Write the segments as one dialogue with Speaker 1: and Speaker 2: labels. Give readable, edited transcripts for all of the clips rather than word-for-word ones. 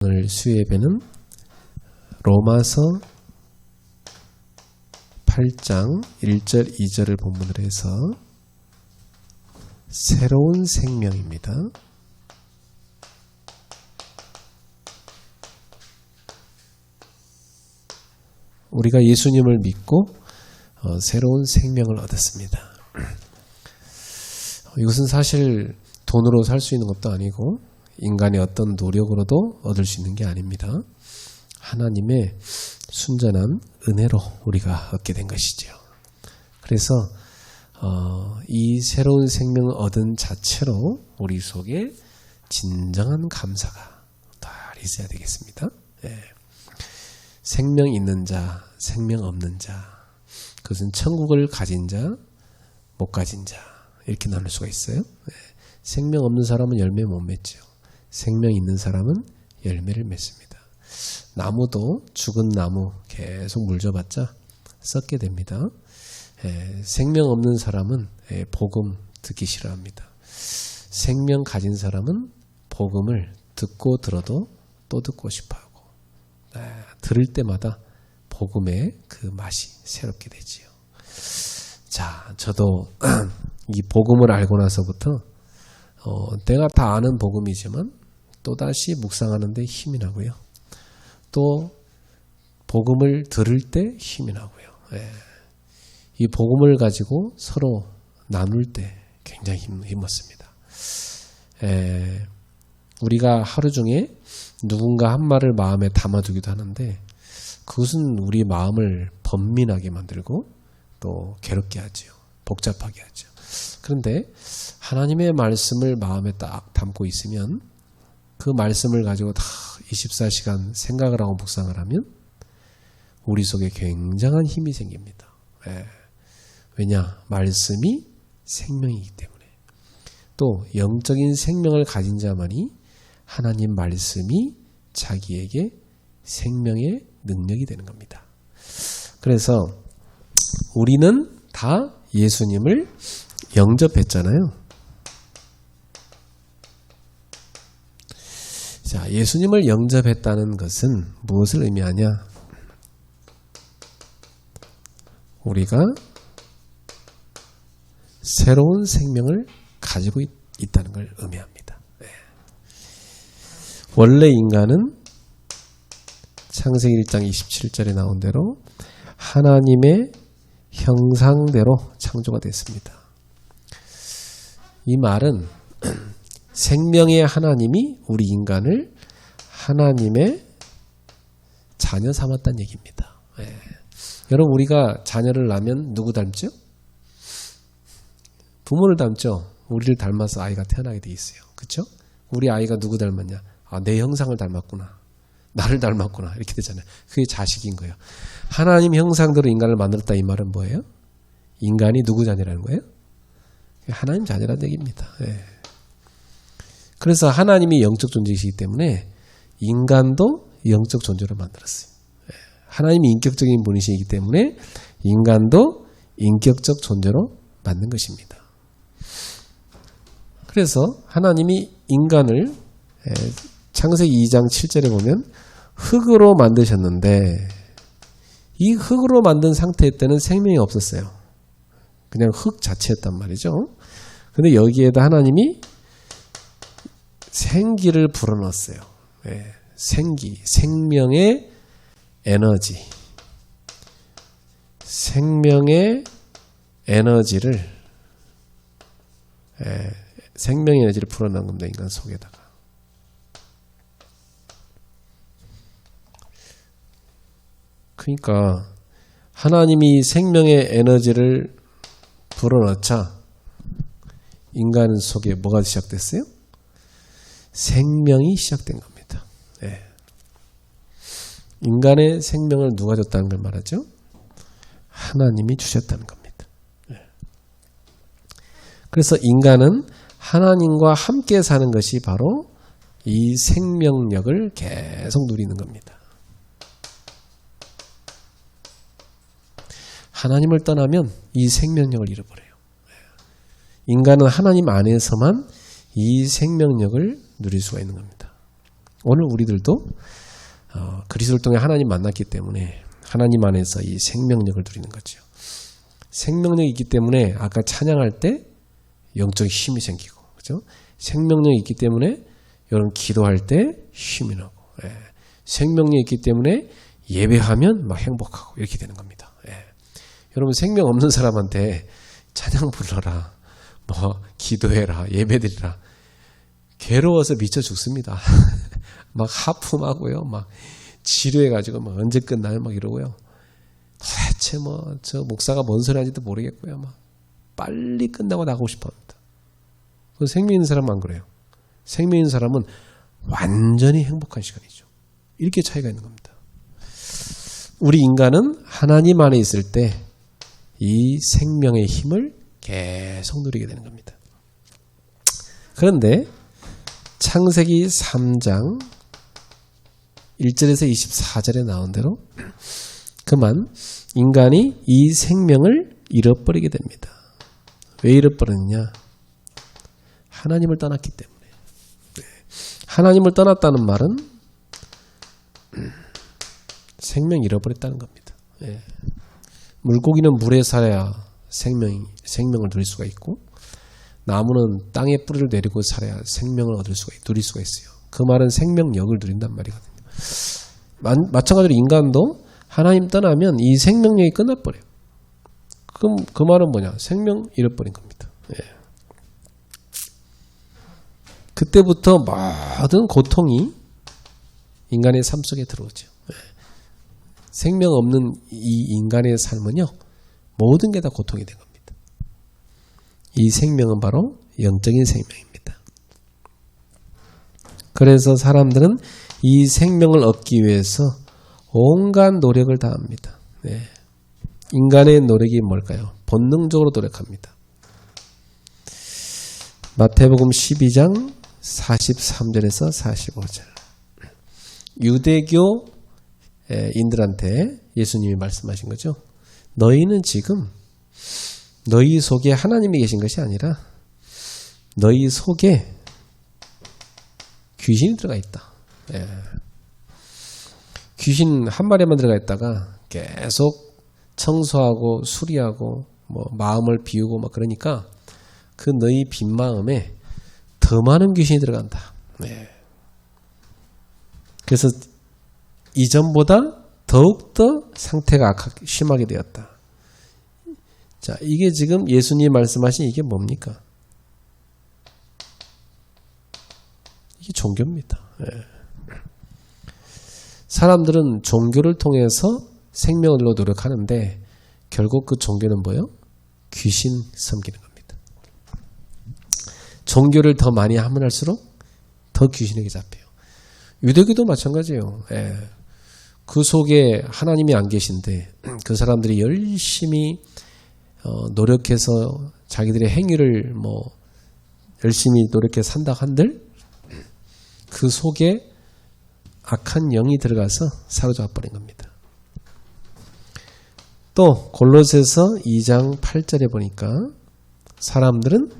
Speaker 1: 오늘 수예배는 로마서 8장 1절 2절을 본문으로 해서 새로운 생명입니다. 우리가 예수님을 믿고 새로운 생명을 얻었습니다. 이것은 사실 돈으로 살 수 있는 것도 아니고 인간의 어떤 노력으로도 얻을 수 있는 게 아닙니다. 하나님의 순전한 은혜로 우리가 얻게 된 것이죠. 그래서 이 새로운 생명을 얻은 자체로 우리 속에 진정한 감사가 다 있어야 되겠습니다. 생명 있는 자, 생명 없는 자, 그것은 천국을 가진 자, 못 가진 자 이렇게 나눌 수가 있어요. 생명 없는 사람은 열매 못 맺죠. 생명 있는 사람은 열매를 맺습니다. 나무도 죽은 나무 계속 물 줘봤자 썩게 됩니다. 생명 없는 사람은 복음 듣기 싫어합니다. 생명 가진 사람은 복음을 듣고 들어도 또 듣고 싶어하고 들을 때마다 복음의 그 맛이 새롭게 되지요. 자, 저도 이 복음을 알고 나서부터 내가 다 아는 복음이지만 또다시 묵상하는 데 힘이 나고요. 또 복음을 들을 때 힘이 나고요. 이 복음을 가지고 서로 나눌 때 굉장히 힘없습니다. 우리가 하루 중에 누군가 한 말을 마음에 담아두기도 하는데 그것은 우리 마음을 번민하게 만들고 또 괴롭게 하죠. 복잡하게 하죠. 그런데 하나님의 말씀을 마음에 딱 담고 있으면 그 말씀을 가지고 다 24시간 생각을 하고 묵상을 하면 우리 속에 굉장한 힘이 생깁니다. 왜냐? 말씀이 생명이기 때문에. 또 영적인 생명을 가진 자만이 하나님 말씀이 자기에게 생명의 능력이 되는 겁니다. 그래서 우리는 다 예수님을 영접했잖아요. 자, 예수님을 영접했다는 것은 무엇을 의미하냐? 우리가 새로운 생명을 가지고 있다는 걸 의미합니다. 원래 인간은 창세기 1장 27절에 나온 대로 하나님의 형상대로 창조가 됐습니다. 이 말은 생명의 하나님이 우리 인간을 하나님의 자녀 삼았다는 얘기입니다. 여러분, 우리가 자녀를 낳으면 누구 닮죠? 부모를 닮죠. 우리를 닮아서 아이가 태어나게 돼 있어요. 그렇죠? 우리 아이가 누구 닮았냐? 내 형상을 닮았구나. 나를 닮았구나. 이렇게 되잖아요. 그게 자식인 거예요. 하나님 형상대로 인간을 만들었다 이 말은 뭐예요? 인간이 누구 자녀라는 거예요? 하나님 자녀라는 얘기입니다. 그래서 하나님이 영적 존재이시기 때문에 인간도 영적 존재로 만들었어요. 하나님이 인격적인 분이시기 때문에 인간도 인격적 존재로 만든 것입니다. 그래서 하나님이 인간을 창세기 2장 7절에 보면 흙으로 만드셨는데 이 흙으로 만든 상태 때는 생명이 없었어요. 그냥 흙 자체였단 말이죠. 근데 여기에다 하나님이 생기를 불어넣었어요. 생기, 생명의 에너지. 생명의 에너지를 생명의 에너지를 불어넣은 겁니다. 인간 속에다가. 그러니까 하나님이 생명의 에너지를 불어넣자 인간 속에 뭐가 시작됐어요? 생명이 시작된 겁니다. 인간의 생명을 누가 줬다는 걸 말하죠? 하나님이 주셨다는 겁니다. 그래서 인간은 하나님과 함께 사는 것이 바로 이 생명력을 계속 누리는 겁니다. 하나님을 떠나면 이 생명력을 잃어버려요. 인간은 하나님 안에서만 이 생명력을 누릴 수가 있는 겁니다. 오늘 우리들도 그리스도를 통해 하나님 만났기 때문에 하나님 안에서 이 생명력을 누리는 거죠. 생명력이 있기 때문에 아까 찬양할 때 영적인 힘이 생기고, 그죠? 생명력이 있기 때문에 여러분 기도할 때 힘이 나고, 예. 생명력이 있기 때문에 예배하면 막 행복하고 이렇게 되는 겁니다. 예. 여러분 생명 없는 사람한테 찬양 불러라, 뭐 기도해라, 예배드리라, 괴로워서 미쳐 죽습니다. 막 하품하고요, 막 치료해가지고 막 언제 끝나요, 막 이러고요. 도대체 뭐 저 목사가 뭔 소리 하는지도 모르겠고요, 막 빨리 끝나고 나가고 싶어합니다. 생명 있는 사람은 안 그래요. 생명 있는 사람은 완전히 행복한 시간이죠. 이렇게 차이가 있는 겁니다. 우리 인간은 하나님 안에 있을 때 이 생명의 힘을 계속 누리게 되는 겁니다. 그런데 창세기 3장 1절에서 24절에 나온 대로 그만 인간이 이 생명을 잃어버리게 됩니다. 왜 잃어버렸느냐? 하나님을 떠났기 때문에. 하나님을 떠났다는 말은 생명 잃어버렸다는 겁니다. 물고기는 물에 살아야 생명을 누릴 수가 있고, 나무는 땅에 뿌리를 내리고 살아야 생명을 누릴 수가 있어요. 그 말은 생명력을 누린단 말이거든요. 마찬가지로 인간도 하나님 떠나면 이 생명력이 끝나버려요. 그럼 그 말은 뭐냐? 생명 잃어버린 겁니다. 그때부터 모든 고통이 인간의 삶 속에 들어오죠. 생명 없는 이 인간의 삶은요, 모든 게 다 고통이 된 겁니다. 이 생명은 바로 영적인 생명입니다. 그래서 사람들은 이 생명을 얻기 위해서 온갖 노력을 다합니다. 인간의 노력이 뭘까요? 본능적으로 노력합니다. 마태복음 12장 43절에서 45절. 유대교 인들한테 예수님이 말씀하신 거죠. 너희는 지금 너희 속에 하나님이 계신 것이 아니라 너희 속에 귀신이 들어가 있다. 귀신 한 마리만 들어가 있다가 계속 청소하고 수리하고 뭐 마음을 비우고 막 그러니까 그 너희 빈 마음에 더 많은 귀신이 들어간다. 그래서 이전보다 더욱더 상태가 심하게 되었다. 자, 이게 지금 예수님이 말씀하신 이게 뭡니까? 이게 종교입니다. 사람들은 종교를 통해서 생명을 노력하는데 결국 그 종교는 뭐예요? 귀신 섬기는 겁니다. 종교를 더 많이 하면 할수록 더 귀신에게 잡혀요. 유대교도 마찬가지예요. 그 속에 하나님이 안 계신데 그 사람들이 열심히 노력해서 자기들의 행위를 뭐 열심히 노력해서 산다 한들 그 속에 악한 영이 들어가서 사로잡아 버린 겁니다. 또 골로새서 2장 8절에 보니까 사람들은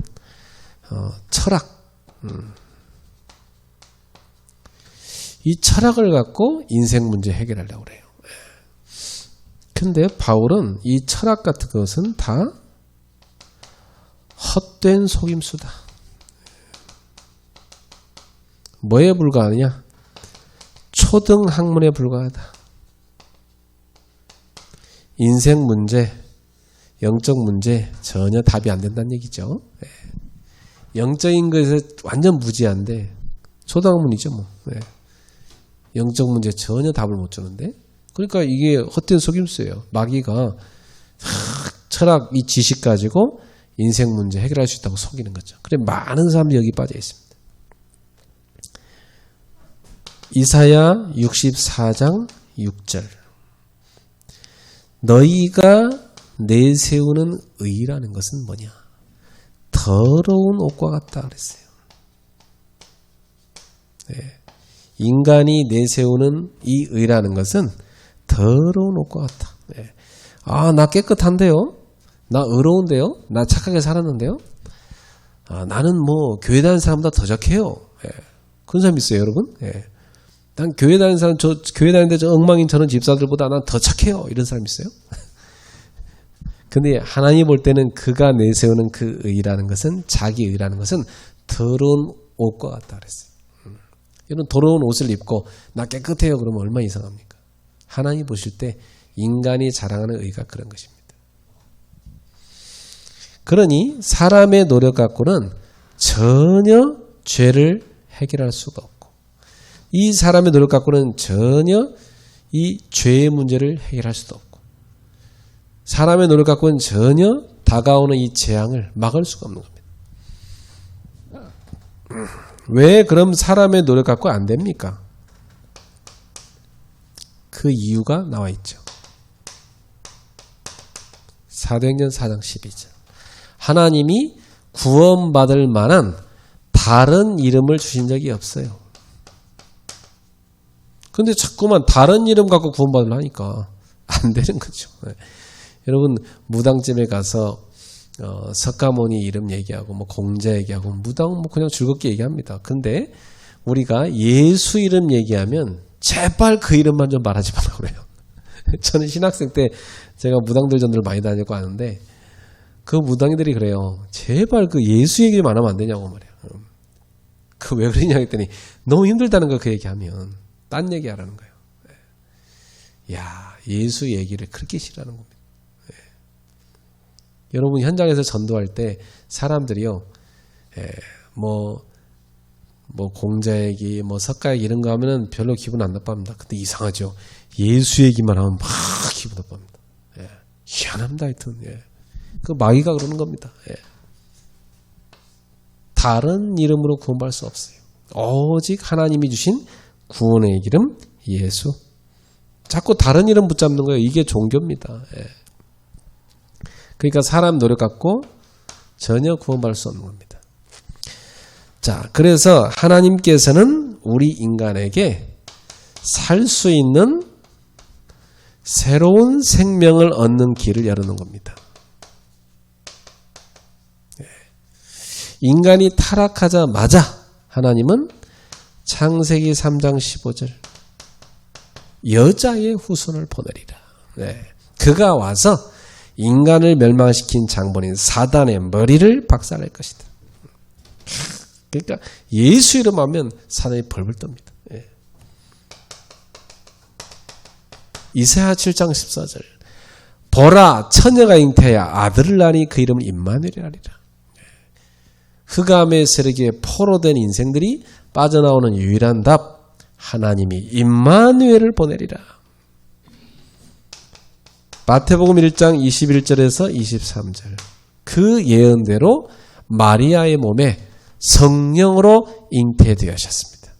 Speaker 1: 철학, 이 철학을 갖고 인생 문제 해결하려고 그래요. 근데 바울은 이 철학 같은 것은 다 헛된 속임수다. 뭐에 불과하냐? 초등 학문에 불과하다. 인생 문제, 영적 문제 전혀 답이 안 된다는 얘기죠. 영적인 것에 완전 무지한데 초등학문이죠 뭐. 영적 문제 전혀 답을 못 주는데, 그러니까 이게 헛된 속임수예요. 마귀가 철학 이 지식 가지고 인생 문제 해결할 수 있다고 속이는 거죠. 그래 많은 사람들이 여기 빠져 있습니다. 이사야 64장 6절. 너희가 내세우는 의라는 것은 뭐냐? 더러운 옷과 같다 그랬어요. 인간이 내세우는 이 의라는 것은 더러운 옷과 같다. 아, 나 깨끗한데요? 나 의로운데요? 나 착하게 살았는데요? 아, 나는 뭐 교회 다니는 사람보다 더 착해요. 그런 사람 있어요, 여러분? 난 교회 다니는 사람, 교회 다니는데 저 엉망인 저런 집사들보다 난 더 착해요. 이런 사람 있어요? 근데 하나님 볼 때는 그가 내세우는 그 의라는 것은, 자기 의라는 것은 더러운 옷과 같다 그랬어요. 이런 더러운 옷을 입고 나 깨끗해요 그러면 얼마나 이상합니까? 하나님 보실 때 인간이 자랑하는 의가 그런 것입니다. 그러니 사람의 노력 갖고는 전혀 죄를 해결할 수가 없고, 이 사람의 노력 갖고는 전혀 이 죄의 문제를 해결할 수도 없고, 사람의 노력 갖고는 전혀 다가오는 이 재앙을 막을 수가 없는 겁니다. 왜 그럼 사람의 노력 갖고 안 됩니까? 그 이유가 나와 있죠. 사도행전 4장 12절. 하나님이 구원받을 만한 다른 이름을 주신 적이 없어요. 근데 자꾸만 다른 이름 갖고 구원받으려 하니까 안 되는 거죠. 여러분 무당집에 가서 석가모니 이름 얘기하고 뭐 공자 얘기하고 무당 뭐 그냥 즐겁게 얘기합니다. 근데 우리가 예수 이름 얘기하면 제발 그 이름만 좀 말하지 말라고 그래요. 저는 신학생 때 제가 무당들 전도를 많이 다녔고 하는데 그 무당이들이 그래요. 제발 그 예수 얘기 좀 안 하면 안 되냐고 말이야. 그 왜 그러냐 했더니 너무 힘들다는 거 그 얘기하면 딴 얘기 하라는 거예요. 야, 예수 얘기를 그렇게 싫어하는 겁니다. 여러분 현장에서 전도할 때 사람들이요, 뭐 공자 얘기, 뭐 석가 얘기 이런 거 하면은 별로 기분 안 나빠합니다. 근데 이상하죠. 예수 얘기만 하면 막 기분 나빠합니다. 희한합니다, 하여튼. 그 마귀가 그러는 겁니다. 다른 이름으로 구원받을 수 없어요. 오직 하나님이 주신 구원의 이름 예수. 자꾸 다른 이름 붙잡는 거예요. 이게 종교입니다. 그러니까 사람 노력 갖고 전혀 구원받을 수 없는 겁니다. 자, 그래서 하나님께서는 우리 인간에게 살 수 있는 새로운 생명을 얻는 길을 열어놓은 겁니다. 인간이 타락하자마자 하나님은 창세기 3장 15절 여자의 후손을 보내리라. 그가 와서 인간을 멸망시킨 장본인 사단의 머리를 박살낼 것이다. 그러니까 예수 이름 하면 사단이 벌벌 떱니다. 이사야 7장 14절 보라 처녀가 잉태하여 아들을 낳으니 그 이름을 임마누엘이라 하리라. 흑암의 세력에 포로된 인생들이 빠져나오는 유일한 답, 하나님이 임마누엘을 보내리라. 마태복음 1장 21절에서 23절 그 예언대로 마리아의 몸에 성령으로 잉태되셨습니다.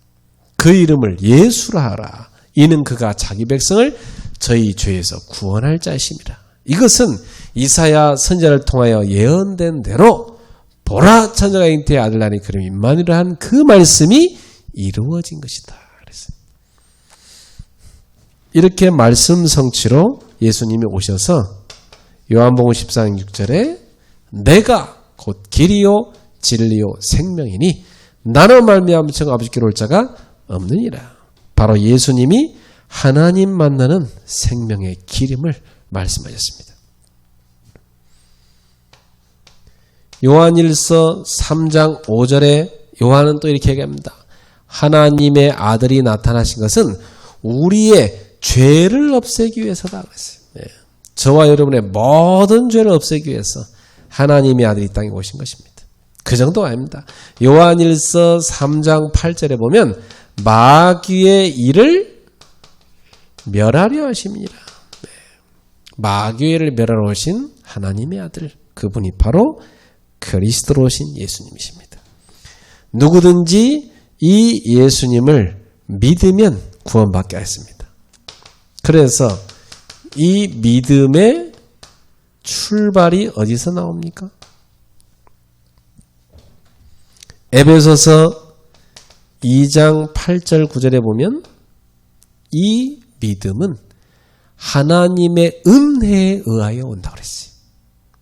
Speaker 1: 그 이름을 예수라 하라. 이는 그가 자기 백성을 저희 죄에서 구원할 자이심이라. 이것은 이사야 선지자를 통하여 예언된 대로 보라 처녀가 잉태의 아들 낳으니 그럼 임마누엘이라 한 그 말씀이 이루어진 것이다. 그랬어요. 이렇게 말씀 성취로 예수님이 오셔서 요한복음 14장 6절에 내가 곧 길이요 진리요 생명이니 나로 말미암아 아버지께로 올 자가 없느니라. 바로 예수님이 하나님 만나는 생명의 길임을 말씀하셨습니다. 요한일서 3장 5절에 요한은 또 이렇게 얘기합니다. 하나님의 아들이 나타나신 것은 우리의 죄를 없애기 위해서다 그랬어요. 저와 여러분의 모든 죄를 없애기 위해서 하나님의 아들이 이 땅에 오신 것입니다. 그 정도 아닙니다. 요한일서 3장 8절에 보면 마귀의 일을 멸하려 하심이니라. 마귀를 멸하러 오신 하나님의 아들, 그분이 바로 그리스도로 오신 예수님이십니다. 누구든지 이 예수님을 믿으면 구원받게 하였습니다. 그래서 이 믿음의 출발이 어디서 나옵니까? 에베소서 2장 8절 9절에 보면 이 믿음은 하나님의 은혜에 의하여 온다고 그랬어요.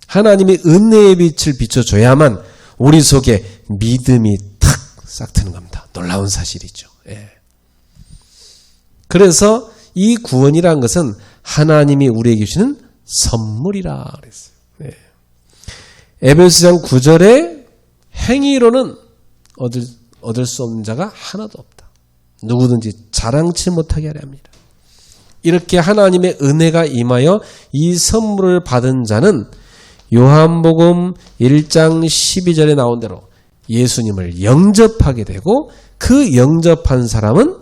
Speaker 1: 하나님의 은혜의 빛을 비춰줘야만 우리 속에 믿음이 탁 싹 트는 겁니다. 놀라운 사실이죠. 그래서 이 구원이라는 것은 하나님이 우리에게 주시는 선물이라 그랬어요. 네. 에베소서 9절에 행위로는 얻을 수 없는 자가 하나도 없다. 누구든지 자랑치 못하게 하려 합니다. 이렇게 하나님의 은혜가 임하여 이 선물을 받은 자는 요한복음 1장 12절에 나온 대로 예수님을 영접하게 되고 그 영접한 사람은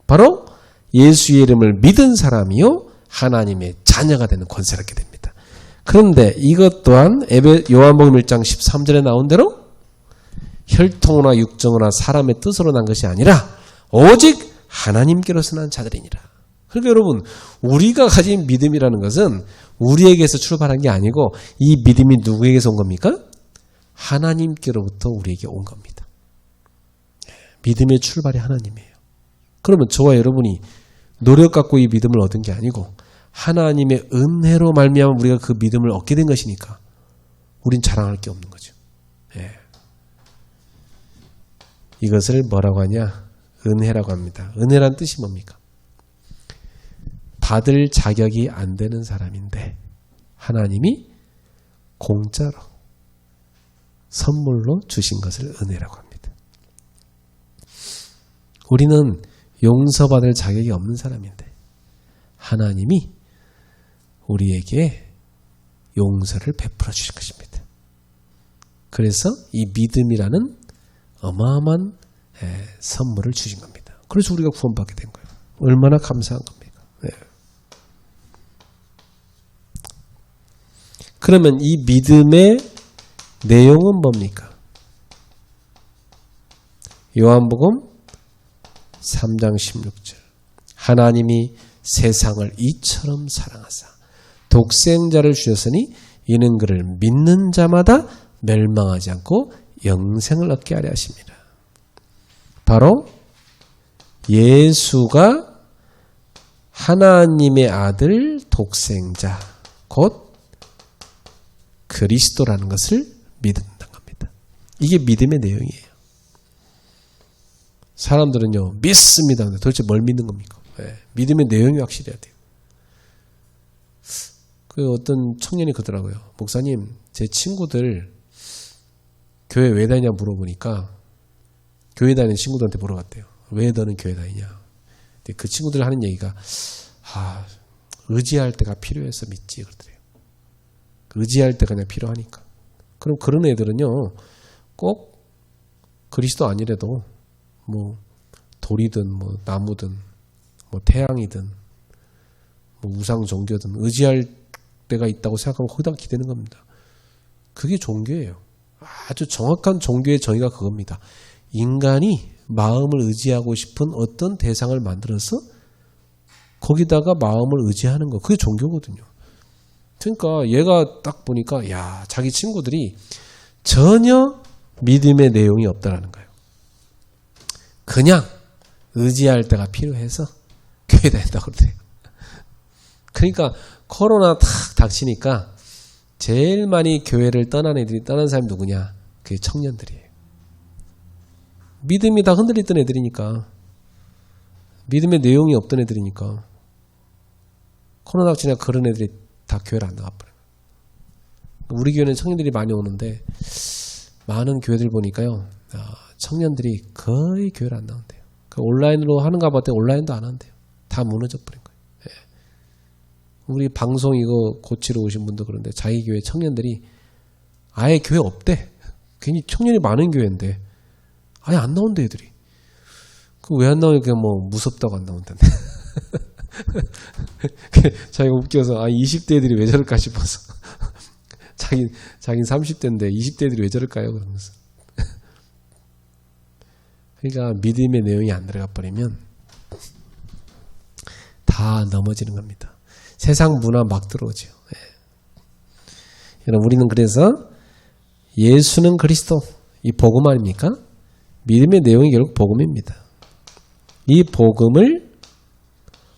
Speaker 1: 바로 예수의 이름을 믿은 사람이요 하나님의 자녀가 되는 권세를 얻게 됩니다. 그런데 이것 또한 요한복음 1장 13절에 나온 대로 혈통이나 육정이나 사람의 뜻으로 난 것이 아니라 오직 하나님께로서 난 자들이니라. 그러니까 여러분 우리가 가진 믿음이라는 것은 우리에게서 출발한 게 아니고 이 믿음이 누구에게서 온 겁니까? 하나님께로부터 우리에게 온 겁니다. 믿음의 출발이 하나님이에요. 그러면 저와 여러분이 노력 갖고 이 믿음을 얻은 게 아니고 하나님의 은혜로 말미암아 우리가 그 믿음을 얻게 된 것이니까 우린 자랑할 게 없는 거죠. 예. 이것을 뭐라고 하냐? 은혜라고 합니다. 은혜란 뜻이 뭡니까? 받을 자격이 안 되는 사람인데 하나님이 공짜로 선물로 주신 것을 은혜라고 합니다. 우리는 용서받을 자격이 없는 사람인데 하나님이 우리에게 용서를 베풀어 주신 것입니다. 그래서 이 믿음이라는 어마어마한 선물을 주신 겁니다. 그래서 우리가 구원받게 된 거예요. 얼마나 감사한 겁니까? 네. 그러면 이 믿음의 내용은 뭡니까? 요한복음 3장 16절 하나님이 세상을 이처럼 사랑하사 독생자를 주셨으니 이는 그를 믿는 자마다 멸망하지 않고 영생을 얻게 하려 하십니다. 바로 예수가 하나님의 아들 독생자 곧 그리스도라는 것을 믿는다는 겁니다. 이게 믿음의 내용이에요. 사람들은요 믿습니다. 근데 도대체 뭘 믿는 겁니까? 네, 믿음의 내용이 확실해야 돼요. 그 어떤 청년이 그러더라고요. 목사님 제 친구들 교회 왜 다니냐 물어보니까 교회 다니는 친구들한테 물어봤대요. 왜 너는 교회 다니냐? 근데 그 친구들 하는 얘기가 의지할 때가 필요해서 믿지 그러더래요. 의지할 때가 그냥 필요하니까. 그럼 그런 애들은요 꼭 그리스도 아니래도 뭐 돌이든 뭐 나무든 뭐 태양이든 뭐 우상 종교든 의지할 때가 있다고 생각하면 거기다가 기대는 겁니다. 그게 종교예요. 아주 정확한 종교의 정의가 그겁니다. 인간이 마음을 의지하고 싶은 어떤 대상을 만들어서 거기다가 마음을 의지하는 거. 그게 종교거든요. 그러니까 얘가 딱 보니까 자기 친구들이 전혀 믿음의 내용이 없다라는 거예요. 그냥 의지할 때가 필요해서 교회 다닌다고 그러대요. 그러니까 코로나 탁 닥치니까 제일 많이 교회를 떠난 사람이 누구냐? 그게 청년들이에요. 믿음이 다 흔들리던 애들이니까. 믿음의 내용이 없던 애들이니까. 코로나 닥치니까 그런 애들이 다 교회를 안 나가버려요. 우리 교회는 청년들이 많이 오는데 많은 교회들 보니까요. 청년들이 거의 교회를 안 나온대요. 온라인으로 하는가 봤더니 온라인도 안 한대요. 다 무너져 버린 거예요. 예. 우리 방송 이거 고치러 오신 분도 그런데 자기 교회 청년들이 아예 교회 없대. 괜히 청년이 많은 교회인데 아예 안 나온대 애들이. 그 왜 안 나오니까 뭐 무섭다고 안 나온다는데. 자기가 웃겨서 20대 애들이 왜 저럴까 싶어서 자긴 30대인데 20대 애들이 왜 저럴까요? 그러면서. 그러니까 믿음의 내용이 안 들어가 버리면 다 넘어지는 겁니다. 세상 문화 막 들어오죠. 예. 우리는 그래서 예수는 그리스도 이 복음 아닙니까? 믿음의 내용이 결국 복음입니다. 이 복음을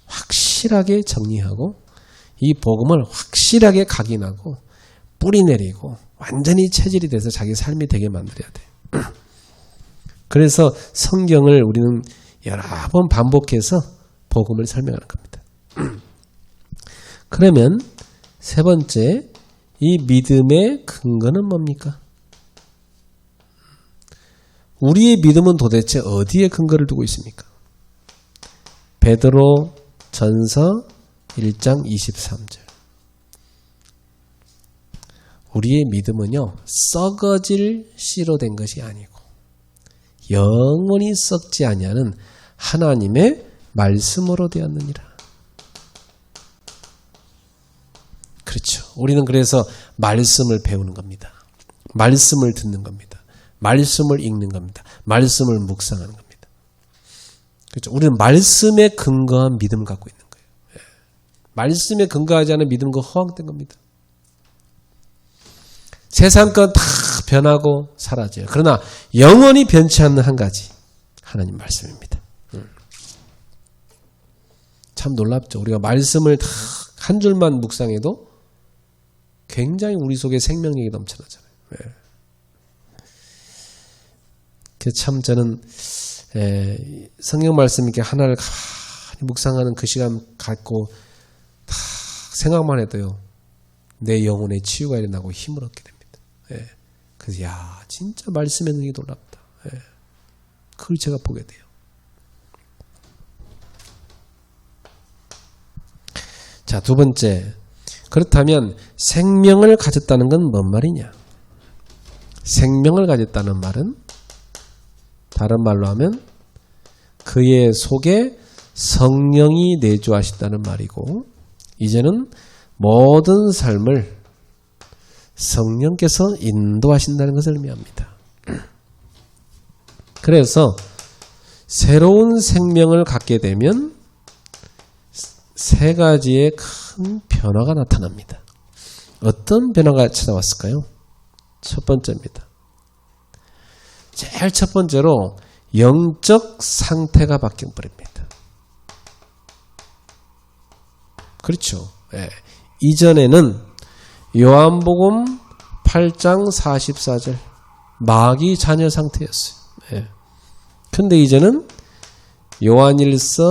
Speaker 1: 확실하게 정리하고 이 복음을 확실하게 각인하고 뿌리 내리고 완전히 체질이 돼서 자기 삶이 되게 만들어야 돼요. 그래서 성경을 우리는 여러 번 반복해서 복음을 설명하는 겁니다. 그러면 세 번째, 이 믿음의 근거는 뭡니까? 우리의 믿음은 도대체 어디에 근거를 두고 있습니까? 베드로 전서 1장 23절. 우리의 믿음은요, 썩어질 씨로 된 것이 아니고 영원히 썩지 아니하는 하나님의 말씀으로 되었느니라. 그렇죠. 우리는 그래서 말씀을 배우는 겁니다. 말씀을 듣는 겁니다. 말씀을 읽는 겁니다. 말씀을 묵상하는 겁니다. 그렇죠. 우리는 말씀에 근거한 믿음을 갖고 있는 거예요. 말씀에 근거하지 않은 믿음은 그 허황된 겁니다. 세상 건 다 변하고 사라져요. 그러나 영원히 변치 않는 한 가지, 하나님 말씀입니다. 참 놀랍죠. 우리가 말씀을 다 한 줄만 묵상해도 굉장히 우리 속에 생명력이 넘쳐나잖아요. 참 저는 성경 말씀 이렇게 하나를 가만히 묵상하는 그 시간 갖고 다 생각만 해도요, 내 영혼에 치유가 일어나고 힘을 얻게 됩니다. 그래서 진짜 말씀의 능력이 놀랍다. 그걸 제가 보게 돼요. 자, 두 번째, 그렇다면 생명을 가졌다는 건 뭔 말이냐? 생명을 가졌다는 말은 다른 말로 하면 그의 속에 성령이 내주하신다는 말이고, 이제는 모든 삶을 성령께서 인도하신다는 것을 의미합니다. 그래서 새로운 생명을 갖게 되면 세 가지의 큰 변화가 나타납니다. 어떤 변화가 찾아왔을까요? 첫 번째입니다. 제일 첫 번째로 영적 상태가 바뀌어버립니다. 그렇죠. 이전에는 요한복음 8장 44절 마귀 자녀 상태였어요. 근데 이제는 요한일서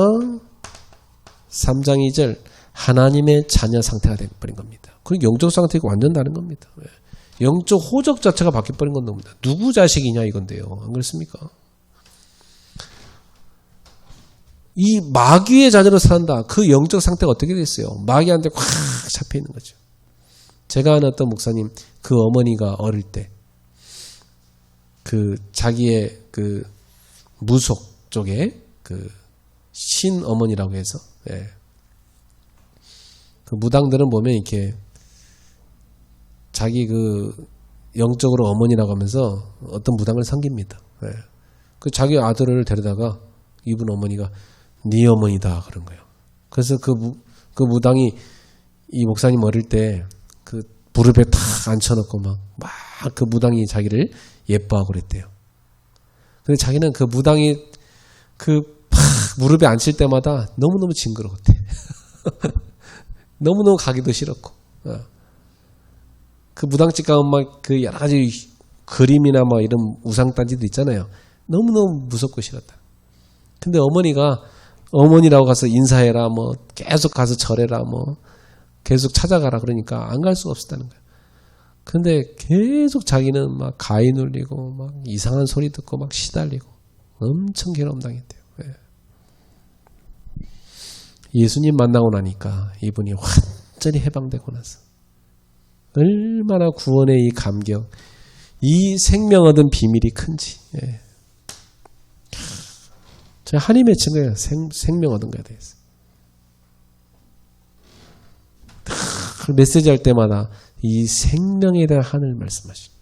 Speaker 1: 3장 2절 하나님의 자녀 상태가 되어버린 겁니다. 그리고 영적 상태가 완전 다른 겁니다. 영적 호적 자체가 바뀌어버린 건 겁니다. 누구 자식이냐 이건데요. 안 그렇습니까? 이 마귀의 자녀로 산다. 그 영적 상태가 어떻게 됐어요? 마귀한테 확 잡혀있는 거죠. 제가 아는 어떤 목사님, 그 어머니가 어릴 때 그 자기의 그 무속 쪽에 그 신어머니라고 해서, 그 무당들은 보면 이렇게 자기 그 영적으로 어머니라고 하면서 어떤 무당을 섬깁니다. 그 자기 아들을 데려다가 이분 어머니가 네 어머니다 그런 거예요. 그래서 그 무당이 이 목사님 어릴 때 그 무릎에 탁 앉혀놓고 막 그 무당이 자기를 예뻐하고 그랬대요. 근데 자기는 그 무당이 그 무릎에 앉힐 때마다 너무너무 징그러웠대. 너무너무 가기도 싫었고. 그 무당집 가면 막 그 여러 가지 그림이나 막 이런 우상단지도 있잖아요. 너무너무 무섭고 싫었다. 근데 어머니라고 가서 인사해라, 뭐 계속 가서 절해라, 뭐 계속 찾아가라 그러니까 안 갈 수가 없었다는 거예요. 근데 계속 자기는 막 가위 눌리고 막 이상한 소리 듣고 막 시달리고 엄청 괴로움 당했대요. 예수님 만나고 나니까 이분이 완전히 해방되고 나서 얼마나 구원의 이 감격, 이 생명 얻은 비밀이 큰지. 제가 한이 맺힌 거예요. 생명 얻은 거에 대해서. 메시지 할 때마다 이 생명에 대한 한을 말씀하시죠.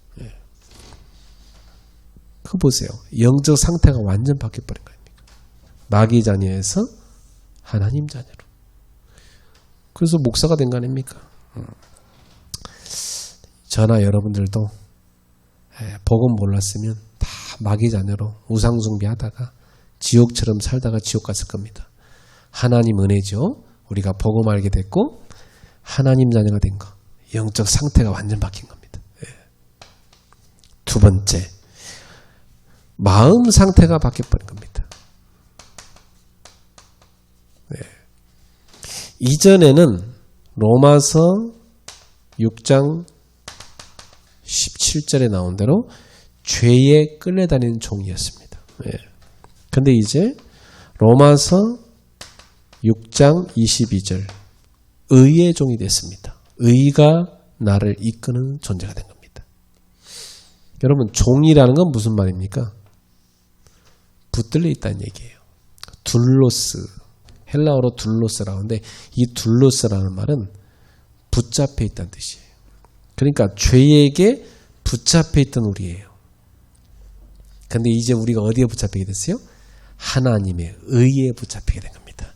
Speaker 1: 그거 보세요. 영적 상태가 완전 바뀌어버린 거입니다. 마귀 자녀에서 하나님 자녀로. 그래서 목사가 된 거 아닙니까? 저나 여러분들도 복음 몰랐으면 다 마귀 자녀로 우상숭배하다가 지옥처럼 살다가 지옥 갔을 겁니다. 하나님 은혜죠. 우리가 복음 알게 됐고 하나님 자녀가 된 거. 영적 상태가 완전 바뀐 겁니다. 두 번째, 마음 상태가 바뀌어버린 겁니다. 이전에는 로마서 6장 17절에 나온 대로 죄에 끌려다니는 종이었습니다. 그런데 이제 로마서 6장 22절 의의 종이 됐습니다. 의가 나를 이끄는 존재가 된 겁니다. 여러분, 종이라는 건 무슨 말입니까? 붙들려 있다는 얘기예요. 둘로스, 헬라어로 둘로스라고 하는데 이 둘로스라는 말은 붙잡혀 있다는 뜻이에요. 그러니까 죄에게 붙잡혀 있던 우리예요. 그런데 이제 우리가 어디에 붙잡히게 됐어요? 하나님의 의에 붙잡히게 된 겁니다.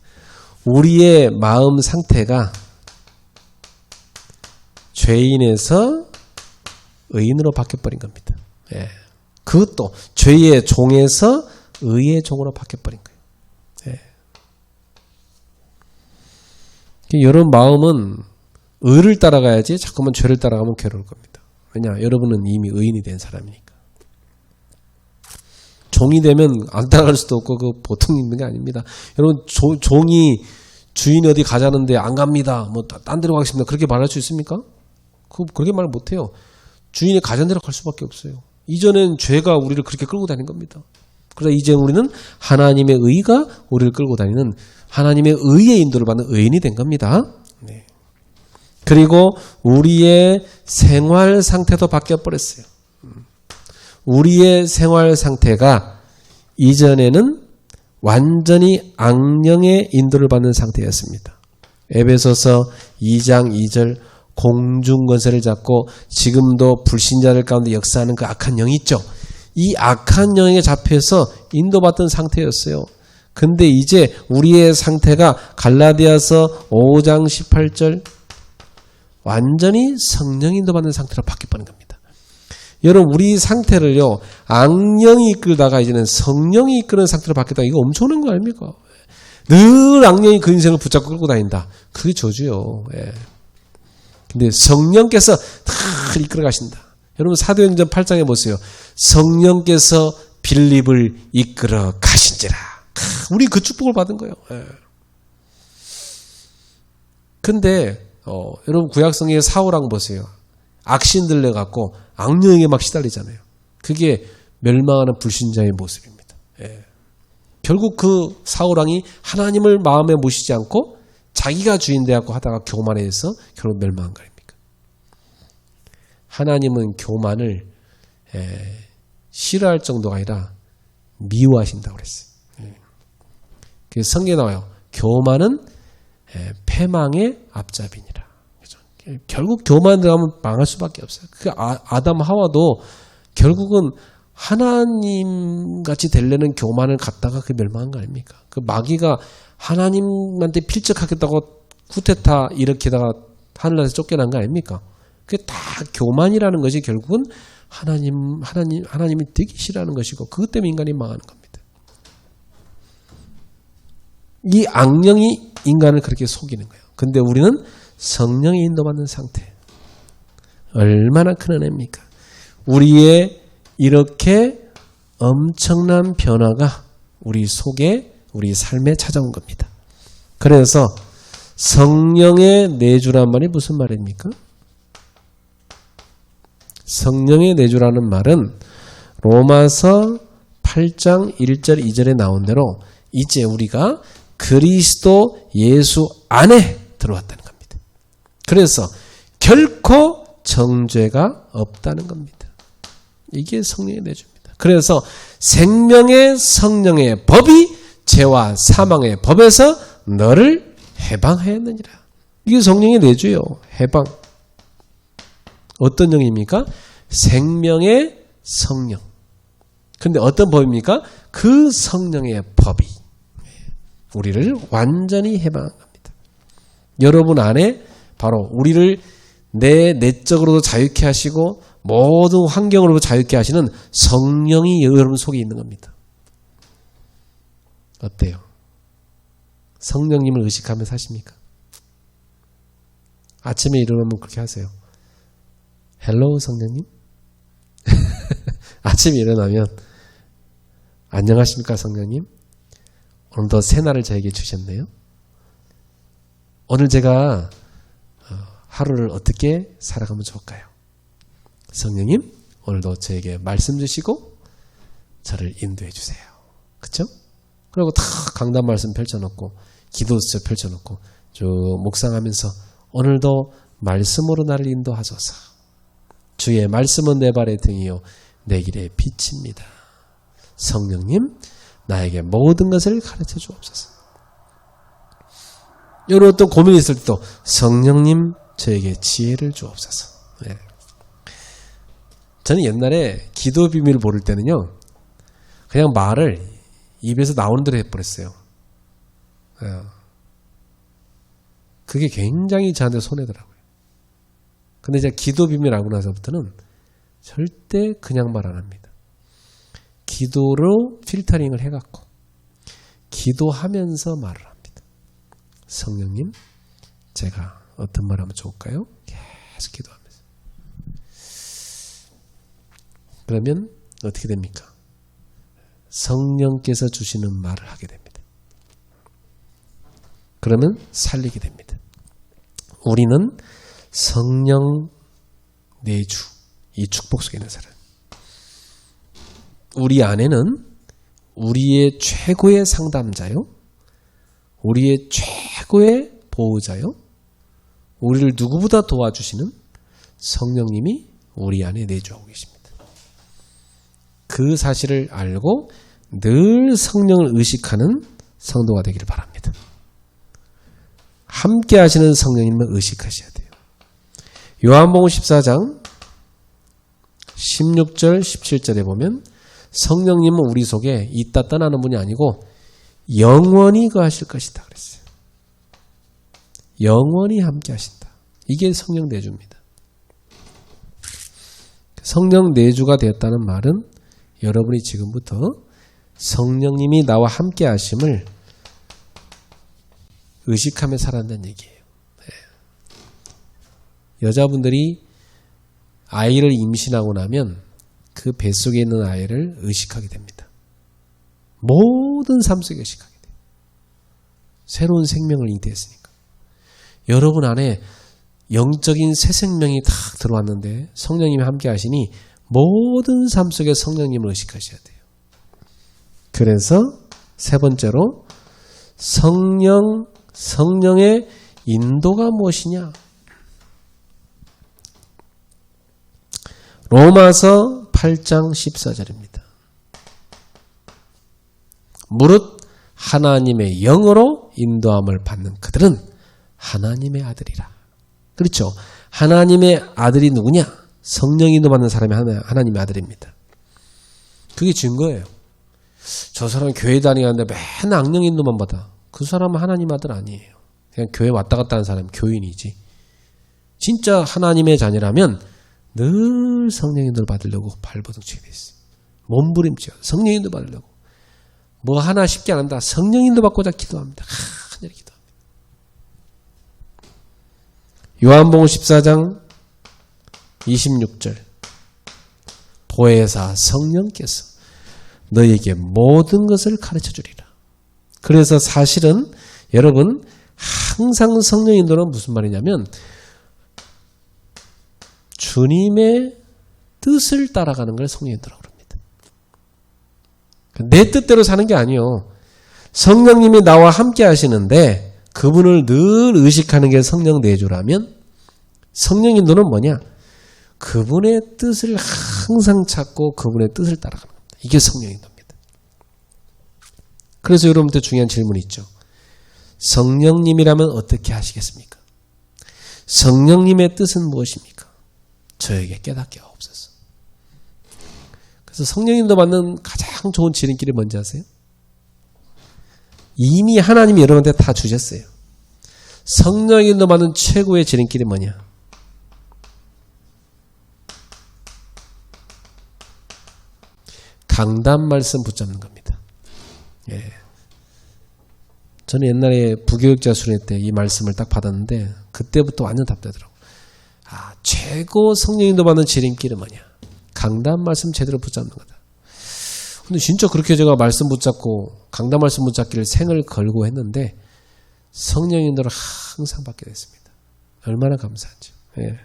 Speaker 1: 우리의 마음 상태가 죄인에서 의인으로 바뀌어버린 겁니다. 그것도 죄의 종에서 의의 종으로 바뀌어버린 거예요. 여러분 마음은 의를 따라가야지 자꾸만 죄를 따라가면 괴로울 겁니다. 왜냐? 여러분은 이미 의인이 된 사람이니까. 종이 되면 안 따라갈 수도 없고 그 보통 있는 게 아닙니다. 여러분 종이 주인이 어디 가자는데 안 갑니다. 뭐 딴 데로 가겠습니다. 그렇게 말할 수 있습니까? 그렇게 말 못해요. 주인이 가자는 대로 갈 수밖에 없어요. 이전엔 죄가 우리를 그렇게 끌고 다닌 겁니다. 그래서 이제 우리는 하나님의 의가 우리를 끌고 다니는 하나님의 의의 인도를 받는 의인이 된 겁니다. 네. 그리고 우리의 생활 상태도 바뀌어버렸어요. 우리의 생활 상태가 이전에는 완전히 악령의 인도를 받는 상태였습니다. 에베소서 2장 2절 공중권세를 잡고 지금도 불신자들 가운데 역사하는 그 악한 영이 있죠. 이 악한 영에 잡혀서 인도받던 상태였어요. 근데 이제 우리의 상태가 갈라디아서 5장 18절 완전히 성령 인도받는 상태로 바뀌어버린 겁니다. 여러분 우리 상태를요 악령이 이끌다가 이제는 성령이 이끄는 상태로 바뀌었다. 이거 엄청난 거 아닙니까? 늘 악령이 그 인생을 붙잡고 끌고 다닌다. 그게 저주요. 근데 성령께서 다 이끌어 가신다. 여러분 사도행전 8장에 보세요. 성령께서 빌립을 이끌어 가신지라. 우리 그 축복을 받은 거예요. 근데 여러분 구약성경의 사울왕 보세요. 악신 들려갖고 악령에게 막 시달리잖아요. 그게 멸망하는 불신자의 모습입니다. 결국 그 사울왕이 하나님을 마음에 모시지 않고 자기가 주인 되었고 하다가 교만해서 결국 멸망한 거 아닙니까? 하나님은 교만을 싫어할 정도가 아니라 미워하신다고 그랬어요. 그래서 성경에 나와요. 교만은 패망의 앞잡이니라. 결국 교만 들어가면 망할 수밖에 없어요. 그 아담 하와도 결국은 하나님 같이 되려는 교만을 갖다가 그 멸망한 거 아닙니까? 그 마귀가 하나님한테 필적하겠다고 쿠데타 일으키다가 하늘나라에서 쫓겨난 거 아닙니까? 그게 다 교만이라는 것이 결국은 하나님이 되기 싫어하는 것이고 그것 때문에 인간이 망하는 겁니다. 이 악령이 인간을 그렇게 속이는 거예요. 근데 우리는 성령의 인도받는 상태. 얼마나 큰 은혜입니까? 우리의 이렇게 엄청난 변화가 우리 속에 우리 삶에 찾아온 겁니다. 그래서 성령의 내주란 말이 무슨 말입니까? 성령의 내주라는 말은 로마서 8장 1절 2절에 나온 대로 이제 우리가 그리스도 예수 안에 들어왔다는 겁니다. 그래서 결코 정죄가 없다는 겁니다. 이게 성령의 내주입니다. 그래서 생명의 성령의 법이 죄와 사망의 법에서 너를 해방하였느니라. 이게 성령의 내주예요. 해방. 어떤 영입니까? 생명의 성령. 근데 어떤 법입니까? 그 성령의 법이 우리를 완전히 해방한 겁니다. 여러분 안에 바로 우리를 내적으로도 자유케 하시고 모든 환경으로도 자유케 하시는 성령이 여러분 속에 있는 겁니다. 어때요? 성령님을 의식하며 사십니까? 아침에 일어나면 그렇게 하세요. 헬로우 성령님? 아침에 일어나면 안녕하십니까 성령님? 오늘도 새날을 저에게 주셨네요. 오늘 제가 하루를 어떻게 살아가면 좋을까요? 성령님, 오늘도 저에게 말씀 주시고 저를 인도해 주세요. 그쵸? 그리고 다 강단 말씀 펼쳐놓고 기도서 펼쳐놓고 쭉 묵상하면서 오늘도 말씀으로 나를 인도하소서. 주의 말씀은 내 발의 등이요 내 길의 빛입니다. 성령님, 나에게 모든 것을 가르쳐 주옵소서. 여러 어떤 고민이 있을 때도 성령님, 저에게 지혜를 주옵소서. 네. 저는 옛날에 기도 비밀을 모를 때는요, 그냥 말을 입에서 나오는 대로 해버렸어요. 그게 굉장히 저한테 손해더라고요. 근데 제가 기도 비밀 알고 나서부터는 절대 그냥 말 안 합니다. 기도로 필터링을 해갖고 기도하면서 말을 합니다. 성령님, 제가 어떤 말 하면 좋을까요? 계속 기도하면서. 그러면 어떻게 됩니까? 성령께서 주시는 말을 하게 됩니다. 그러면 살리게 됩니다. 우리는 성령 내주, 이 축복 속에 있는 사람. 우리 안에는 우리의 최고의 상담자요, 우리의 최고의 보호자요, 우리를 누구보다 도와주시는 성령님이 우리 안에 내주하고 계십니다. 그 사실을 알고 늘 성령을 의식하는 성도가 되기를 바랍니다. 함께 하시는 성령님을 의식하셔야 돼요. 요한복음 14장 16절 17절에 보면 성령님은 우리 속에 있다 떠나는 분이 아니고 영원히 거하실 것이다 그랬어요. 영원히 함께 하신다. 이게 성령 내주입니다. 성령 내주가 되었다는 말은 여러분이 지금부터 성령님이 나와 함께 하심을 의식하며 살아간다는 얘기예요. 여자분들이 아이를 임신하고 나면 그 뱃속에 있는 아이를 의식하게 됩니다. 모든 삶 속에 의식하게 돼요. 새로운 생명을 잉태했으니까. 여러분 안에 영적인 새 생명이 탁 들어왔는데 성령님이 함께 하시니 모든 삶 속에 성령님을 의식하셔야 돼요. 그래서 세 번째로 성령의 인도가 무엇이냐? 로마서 8장 14절입니다. 무릇 하나님의 영으로 인도함을 받는 그들은 하나님의 아들이라. 그렇죠. 하나님의 아들이 누구냐? 성령 인도받는 사람이 하나님의 아들입니다. 그게 증거예요. 저 사람은 교회 다니는데 맨날 악령 인도만 받아. 그 사람은 하나님 아들 아니에요. 그냥 교회 왔다 갔다 하는 사람이 교인이지. 진짜 하나님의 자녀라면 늘 성령 인도를 받으려고 발버둥치게 돼 있어요. 몸부림치고 성령 인도 받으려고. 뭐 하나 쉽게 안 한다. 성령 인도 받고자 기도합니다. 하늘에 기도합니다. 요한복음 14장 26절 보혜사 성령께서 너에게 모든 것을 가르쳐 주리라. 그래서 사실은 여러분 항상 성령 인도는 무슨 말이냐면 주님의 뜻을 따라가는 걸 성령 인도라고 합니다. 내 뜻대로 사는 게 아니에요. 성령님이 나와 함께 하시는데 그분을 늘 의식하는 게 성령 내주라면 성령 인도는 뭐냐? 그분의 뜻을 항상 찾고 그분의 뜻을 따라가는 겁니다. 이게 성령 인도입니다. 그래서 여러분한테 중요한 질문이 있죠. 성령님이라면 어떻게 하시겠습니까? 성령님의 뜻은 무엇입니까? 저에게 깨닫게 하옵소서. 그래서 성령 인도 받는 가장 좋은 지름길이 뭔지 아세요? 이미 하나님이 여러분한테 다 주셨어요. 성령 인도 받는 최고의 지름길이 뭐냐? 강단 말씀 붙잡는 겁니다. 예. 저는 옛날에 부교육자 수련 때 이 말씀을 딱 받았는데 그때부터 완전 답되더라고요. 아, 최고 성령 인도 받는 지름길은 뭐냐? 강단 말씀 제대로 붙잡는 거다. 근데 진짜 그렇게 제가 말씀 붙잡고 강단 말씀 붙잡기를 생을 걸고 했는데 성령의 인도를 항상 받게 됐습니다. 얼마나 감사하죠. 예.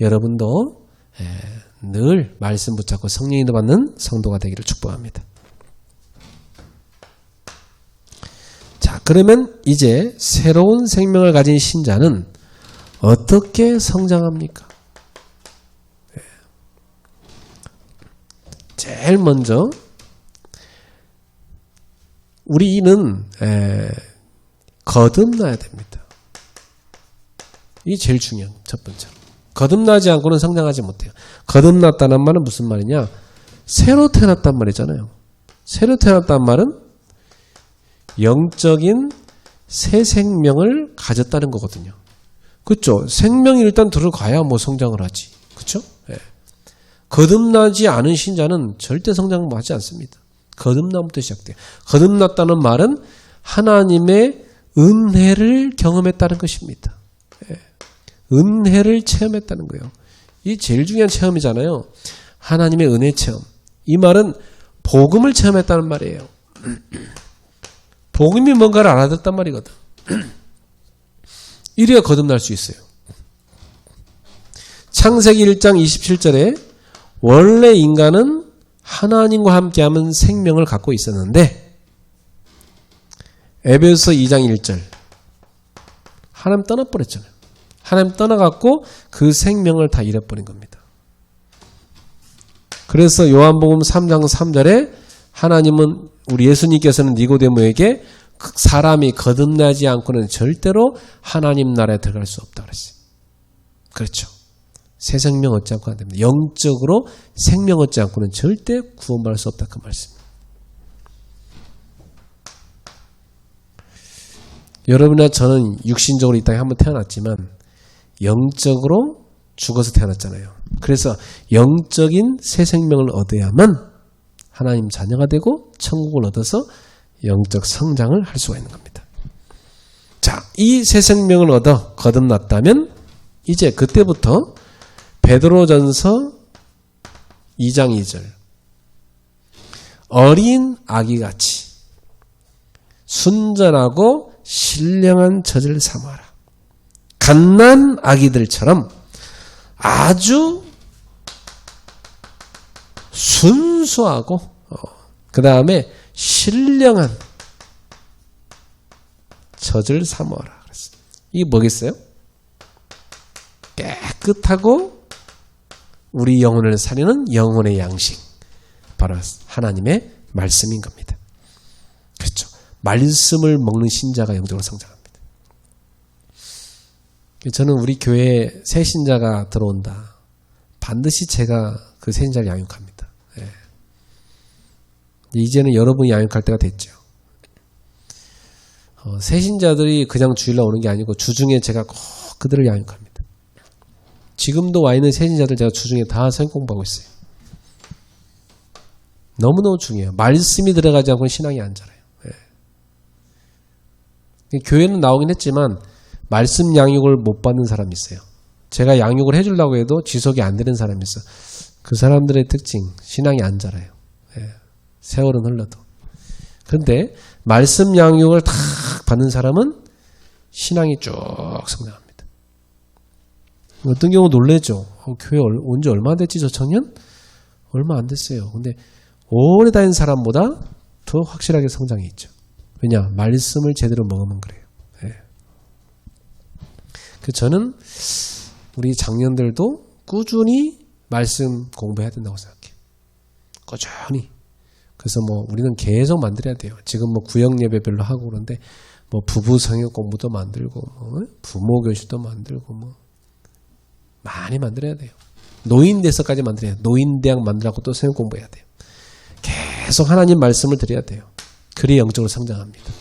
Speaker 1: 여러분도 늘 말씀 붙잡고 성령의 인도 받는 성도가 되기를 축복합니다. 자, 그러면 이제 새로운 생명을 가진 신자는 어떻게 성장합니까? 제일 먼저 우리는 거듭나야 됩니다. 이게 제일 중요한 첫 번째로. 거듭나지 않고는 성장하지 못해요. 거듭났다는 말은 무슨 말이냐? 새로 태어났단 말이잖아요. 새로 태어났단 말은 영적인 새 생명을 가졌다는 거거든요. 그렇죠? 생명이 일단 들어가야 뭐 성장을 하지. 그렇죠? 예. 거듭나지 않은 신자는 절대 성장하지 않습니다. 거듭남부터 시작돼요. 거듭났다는 말은 하나님의 은혜를 경험했다는 것입니다. 예. 은혜를 체험했다는 거예요. 이 제일 중요한 체험이잖아요. 하나님의 은혜 체험. 이 말은 복음을 체험했다는 말이에요. 복음이 뭔가를 알아듣단 말이거든. 이래야 거듭날 수 있어요. 창세기 1장 27절에 원래 인간은 하나님과 함께하면 생명을 갖고 있었는데 에베소서 2장 1절 하나님 떠나버렸잖아요. 하나님 떠나갖고 그 생명을 다 잃어버린 겁니다. 그래서 요한복음 3장 3절에 하나님은 우리 예수님께서는 니고데모에게 사람이 거듭나지 않고는 절대로 하나님 나라에 들어갈 수 없다 그랬어요. 그렇죠. 새 생명 얻지 않고는 안 됩니다. 영적으로 생명 얻지 않고는 절대 구원받을 수 없다 그 말씀입니다. 여러분이나 저는 육신적으로 이 땅에 한번 태어났지만 영적으로 죽어서 태어났잖아요. 그래서 영적인 새 생명을 얻어야만 하나님 자녀가 되고 천국을 얻어서 영적 성장을 할 수가 있는 겁니다. 자, 이 새 생명을 얻어 거듭났다면 이제 그때부터 베드로전서 2장 2절 어린 아기같이 순전하고 신령한 젖을 삼아라. 갓난 아기들처럼 아주 순수하고 그 다음에 신령한 젖을 삼어라. 이게 뭐겠어요? 깨끗하고 우리 영혼을 살리는 영혼의 양식. 바로 하나님의 말씀인 겁니다. 그렇죠. 말씀을 먹는 신자가 영적으로 성장합니다. 저는 우리 교회에 새 신자가 들어온다. 반드시 제가 그 새 신자를 양육합니다. 예. 이제는 여러분이 양육할 때가 됐죠. 새 신자들이 그냥 주일날 오는 게 아니고 주중에 제가 꼭 그들을 양육합니다. 지금도 와 있는 새 신자들 제가 주중에 다 성경 공부하고 있어요. 너무너무 중요해요. 말씀이 들어가지 않고는 신앙이 안 자라요. 예. 교회는 나오긴 했지만 말씀 양육을 못 받는 사람이 있어요. 제가 양육을 해주려고 해도 지속이 안 되는 사람이 있어요. 그 사람들의 특징, 신앙이 안 자라요. 예. 세월은 흘러도. 그런데 말씀 양육을 탁 받는 사람은 신앙이 쭉 성장합니다. 어떤 경우 놀래죠. 교회 온 지 얼마 됐지 저 청년? 얼마 안 됐어요. 근데 오래 다닌 사람보다 더 확실하게 성장이 있죠. 왜냐? 말씀을 제대로 먹으면 그래요. 예. 저는 우리 장년들도 꾸준히 말씀 공부해야 된다고 생각해요. 꾸준히. 그래서 뭐 우리는 계속 만들어야 돼요. 지금 뭐 구역 예배별로 하고 그러는데 뭐 부부 성역 공부도 만들고 뭐 부모 교실도 만들고 뭐 많이 만들어야 돼요. 노인대서까지 만들어야 돼요. 노인대학 만들라고 또 성역 공부해야 돼요. 계속 하나님 말씀을 드려야 돼요. 그래야 영적으로 성장합니다.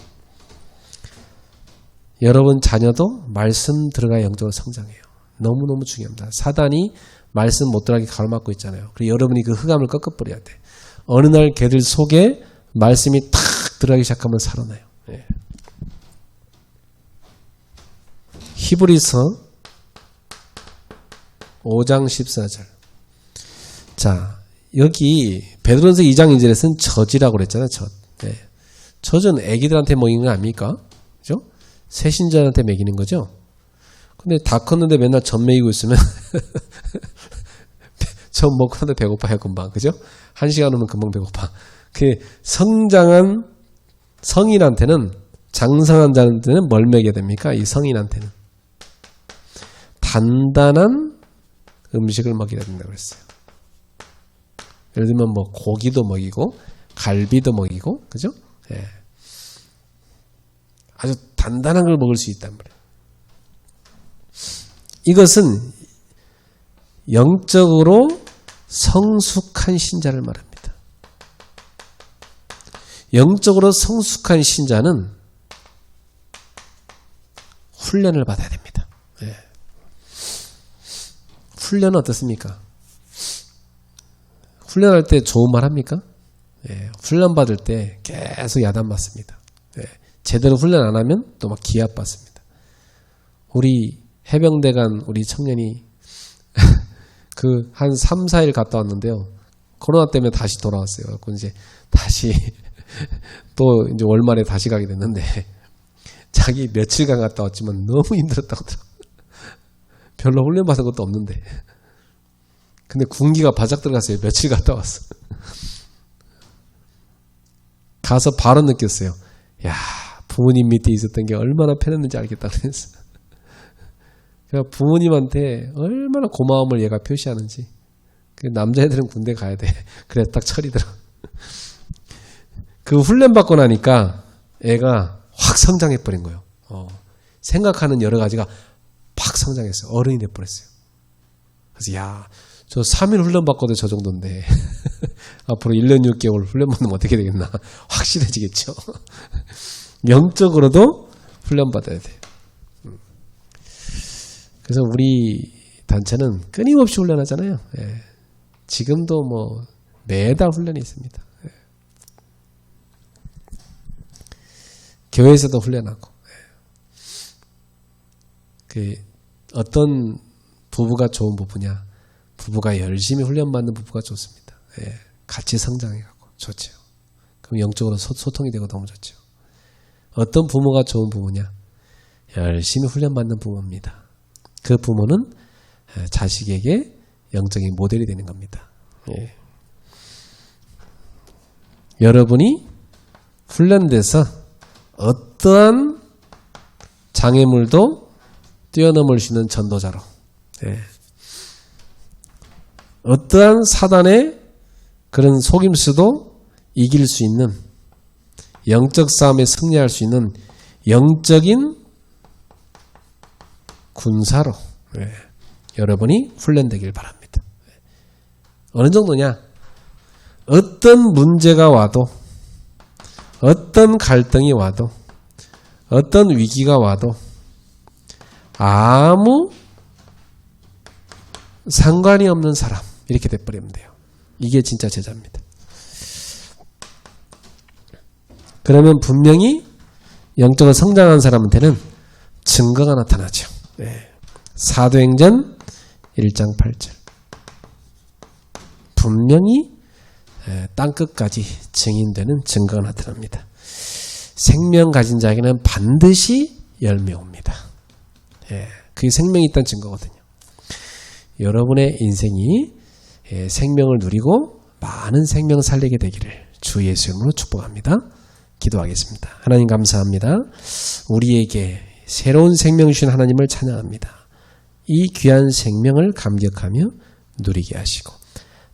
Speaker 1: 여러분 자녀도 말씀 들어가야 영적으로 성장해요. 너무너무 중요합니다. 사단이 말씀 못 들어가게 가로막고 있잖아요. 그리고 여러분이 그 흑암을 꺾어버려야 돼. 어느 날 걔들 속에 말씀이 탁 들어가기 시작하면 살아나요. 예. 히브리서 5장 14절. 자, 여기 베드로전서 2장 2절에서는 젖이라고 그랬잖아요. 젖. 예. 젖은 애기들한테 먹이는 거 아닙니까? 그죠? 새 신자한테 먹이는 거죠. 근데 다 컸는데 맨날 젖 먹이고 있으면 젖 먹고 나도 배고파요, 금방. 그죠? 1시간 후면 금방 배고파. 그 성장한 성인한테는, 장성한 자한테는 뭘 먹여야 됩니까? 이 성인한테는 단단한 음식을 먹여야 된다고 그랬어요. 예를 들면 뭐 고기도 먹이고 갈비도 먹이고, 그죠? 예. 아주 단단한 걸 먹을 수 있단 말이에요. 이것은 영적으로 성숙한 신자를 말합니다. 영적으로 성숙한 신자는 훈련을 받아야 됩니다. 예. 훈련은 어떻습니까? 훈련할 때 좋은 말 합니까? 예. 훈련 받을 때 계속 야단 맞습니다. 예. 제대로 훈련 안 하면 또 막 기합 받습니다. 우리 해병대 간 우리 청년이 그 한 3, 4일 갔다 왔는데요. 코로나 때문에 다시 돌아왔어요. 그래서 이제 다시 또 이제 월말에 다시 가게 됐는데 자기 며칠간 갔다 왔지만 너무 힘들었다고 하더라고요. 별로 훈련 받은 것도 없는데. 근데 군기가 바짝 들어갔어요. 며칠 갔다 왔어. 가서 바로 느꼈어요. 야, 부모님 밑에 있었던 게 얼마나 편했는지 알겠다 그랬어. 그러니까 부모님한테 얼마나 고마움을 얘가 표시하는지. 남자애들은 군대 가야 돼. 그래 딱 철이더라. 그 훈련 받고 나니까 애가 확 성장해 버린 거예요. 생각하는 여러 가지가 팍 성장했어요. 어른이 돼 버렸어요. 그래서 야, 저 3일 훈련 받고도 저 정도인데 앞으로 1년 6개월 훈련 받으면 어떻게 되겠나. 확실해지겠죠. 영적으로도 훈련 받아야 돼요. 그래서 우리 단체는 끊임없이 훈련하잖아요. 예. 지금도 뭐 매달 훈련이 있습니다. 예. 교회에서도 훈련하고. 예. 어떤 부부가 좋은 부부냐? 부부가 열심히 훈련받는 부부가 좋습니다. 예. 같이 성장해가고 좋죠. 그럼 영적으로 소통이 되고 너무 좋죠. 어떤 부모가 좋은 부모냐? 열심히 훈련받는 부모입니다. 그 부모는 자식에게 영적인 모델이 되는 겁니다. 예. 여러분이 훈련돼서 어떠한 장애물도 뛰어넘을 수 있는 전도자로, 예. 어떠한 사단의 그런 속임수도 이길 수 있는, 영적 싸움에 승리할 수 있는 영적인 군사로, 예. 여러분이 훈련되길 바랍니다. 어느 정도냐? 어떤 문제가 와도, 어떤 갈등이 와도, 어떤 위기가 와도 아무 상관이 없는 사람, 이렇게 돼버리면 돼요. 이게 진짜 제자입니다. 그러면 분명히 영적으로 성장한 사람한테는 증거가 나타나죠. 네. 사도행전 1장 8절. 분명히 땅끝까지 증인되는 증거가 나타납니다. 생명 가진 자에게는 반드시 열매 옵니다. 예, 그게 생명이 있다는 증거거든요. 여러분의 인생이 생명을 누리고 많은 생명을 살리게 되기를 주 예수 이름으로 축복합니다. 기도하겠습니다. 하나님 감사합니다. 우리에게 새로운 생명 주신 하나님을 찬양합니다. 이 귀한 생명을 감격하며 누리게 하시고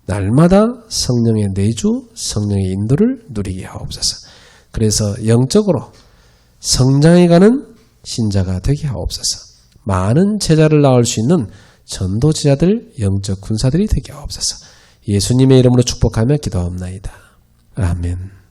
Speaker 1: 날마다 성령의 내주, 성령의 인도를 누리게 하옵소서. 그래서 영적으로 성장해가는 신자가 되게 하옵소서. 많은 제자를 낳을 수 있는 전도제자들, 영적 군사들이 되게 하옵소서. 예수님의 이름으로 축복하며 기도하옵나이다. 아멘.